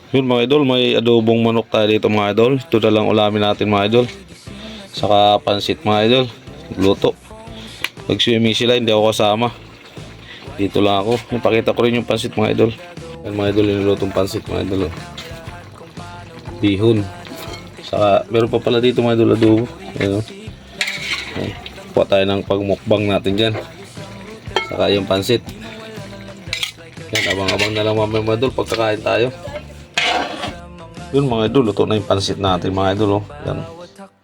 Yun mga idol, may adobong manok tayo dito mga idol. Ito na lang ulamin natin mga idol. Saka pansit mga idol. Luto. Nag-swimming sila, hindi ako kasama. Dito lang ako. Ipakita ko rin yung pansit mga idol. Yan mga idol, nilulutong pansit mga idol. Bihon. Saka meron pa pala dito mga idol adobo. Ayan. Kuha tayo ng pagmukbang natin dyan. Saka yung pansit. Yan, abang-abang na lang mga idol pagkakain tayo. Yun mga idol, luto na yung pansit natin mga idol. Yan.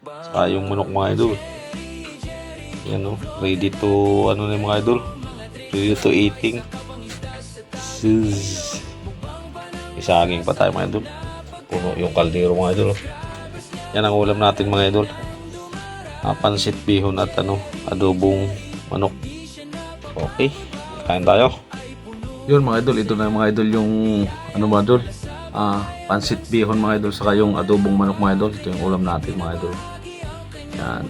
Saka yung manok mga idol. Yan ready to ano na mga idol. Ready to eating. Isaging pa tayo mga idol. Puno yung kaldero mga idol. Yan ang ulam natin mga idol. Pansit, bihon at adobong manok. Okay, kain tayo. Yun mga idol, ito na mga idol yung mga idol. Pansit, bihon mga idol, saka yung adobong manok mga idol. Ito yung ulam natin mga idol. Yan.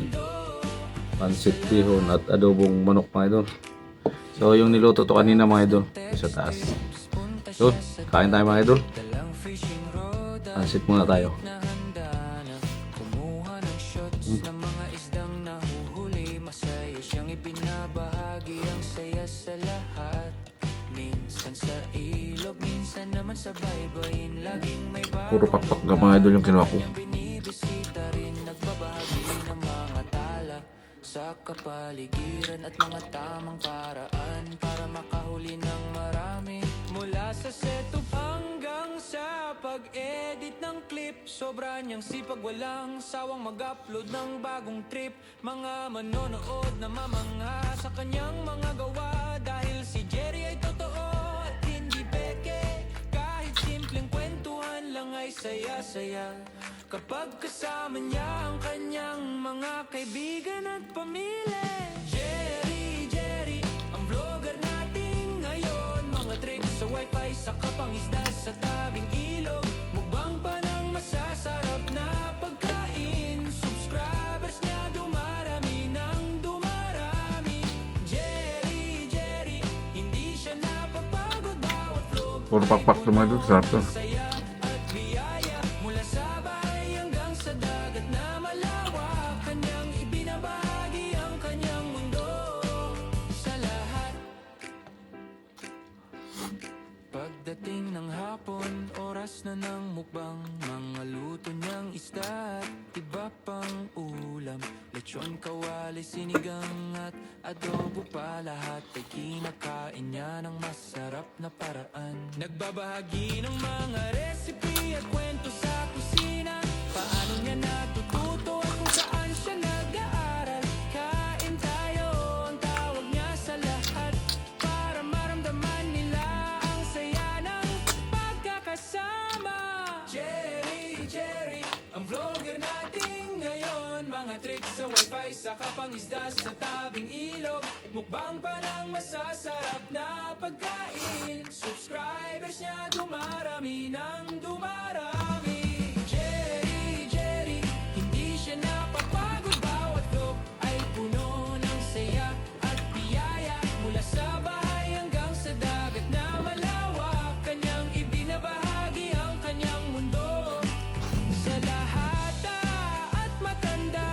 Pansit, bihon at adobong manok mga idol. So yung niluto to kanina mga idol, sa taas. Yun, kain tayo mga idol. Pansit muna tayo. Puro pakpak ng mga idol yung kinuha ko. Sa kapaligiran at mga tamang paraan para makahuli ng marami. Mula sa setup hanggang sa pag-edit ng clip, sobra niyang sipag, walang sawang mag-upload ng bagong trip. Mga manonood na mamangha sa kanyang mga gawa, dahil si Jerry ay totoo at hindi peke. Kahit simpleng kwentuhan lang ay saya-saya kapag kasama niya ang kanyang mga kaibigan at pamilya. Jerry, ang vlogger natin ngayon. Mga tricks sa wifi, sa kapangisda, sa tabing ilog. Mukbang pa ng masasarap na pagkain. Subscribers niya dumarami ng dumarami. Jerry, hindi siya napapagod bawat vlog. Puro pakpak naman ito, sarap to. Pagdating ng hapon, oras na ng mukbang. Mga luto niyang isda at iba pang ulam. Lechon, kawali, sinigang at adobo pa. Lahat ay kinakain niya ng masarap na paraan. Nagbabahagi ng mga recipe at kwento sa kusina. Paano niya natututo at kung saan siya nag-aaral. Kain tayo, ang tawag niya sa lahat, para maramdaman nila ang saya ng pagkakasama. Jerry, ang vlogger natin ngayon. Mga tricks sa wifi, sa kapangisda, sa tabing ilog. Mukbang pa ng masasarap na pagkain. Subscribers niya dumarami ng dumarami. Jerry, hindi siya napapagod. Bawat vlog ay puno ng saya at biyaya. Mula sa bahay hanggang sa dagat na malawak, kanyang ibinabahagi ang kanyang mundo. Sa lahat at matanda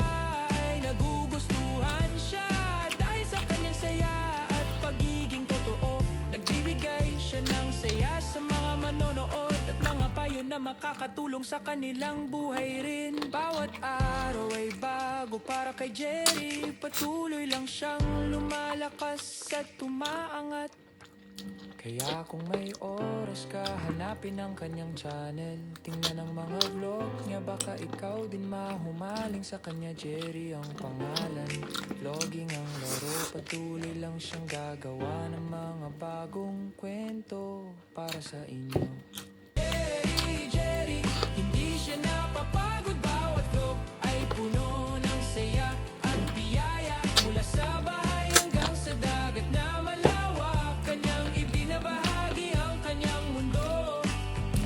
ay nagugustuhan siya, dahil sa kanyang saya at pagiging totoo. Nagbibigay siya ng saya sa mga manonood at mga payo na makakatulong sa kanilang buhay rin. Bawat araw ay bago para kay Jerry. Patuloy lang siyang lumalakas at umaangat. Kaya kung may oras ka, hanapin ang kanyang channel. Tingnan ang mga vlog niya, baka ikaw din mahumaling sa kanya. Jerry ang pangalan, vlogging ang laro. Patuloy lang siyang gagawa ng mga bagong kwento para sa inyo. Jerry, hindi siya napapagod. Bawat vlog ay puno ng saya at biyaya. Mula sa bahay hanggang sa dagat na malawak, kanyang ibinabahagi ang kanyang mundo.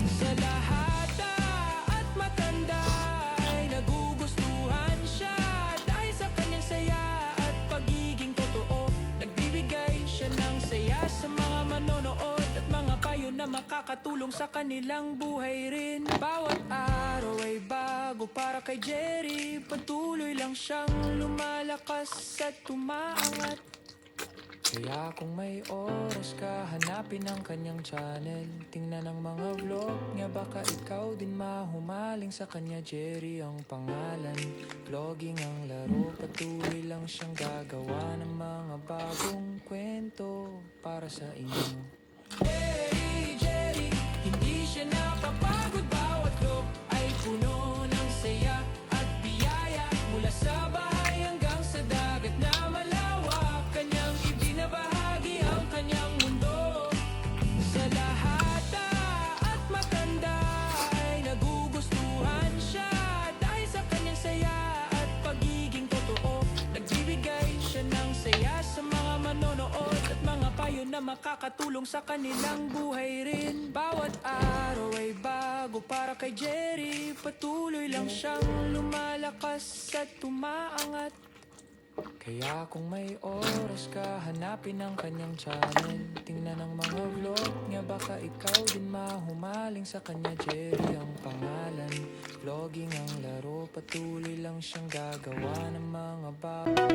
Sa lahat at matanda ay nagugustuhan siya, dahil sa kanyang saya at pagiging totoo. Nagbibigay siya ng saya sa mga manonood at mga payo na makakatulong sa kanilang buhay rin. Bawat araw ay bago para kay Jerry. Patuloy lang siyang lumalakas at umaangat. Kaya kung may oras ka, hanapin ang kanyang channel. Tingnan ang mga vlog niya, baka ikaw din mahumaling sa kanya. Jerry ang pangalan, vlogging ang laro. Patuloy lang siyang gagawa ng mga bagong kwento para sa inyo. Jerry, hindi siya napapagod. Bawat vlog ay puno ng saya at biyaya. Mula sa bahay hanggang sa dagat na malawak, kanyang ibinabahagi ang kanyang mundo. Sa lahat at matanda ay nagugustuhan siya dahil sa kanyang saya at pagiging totoo. Nagbibigay siya ng saya sa mga manonood at mga payo na makakatulong sa kanilang buhay rin. Bawat araw ay bago para kay Jerry. Patuloy lang siyang lumalakas at umaangat. Kaya kung may oras ka, hanapin ang kanyang channel. Tingnan ang mga vlog niya, baka ikaw din mahumaling sa kanya. Jerry ang pangalan, vlogging ang laro. Patuloy lang siyang gagawa ng mga bagong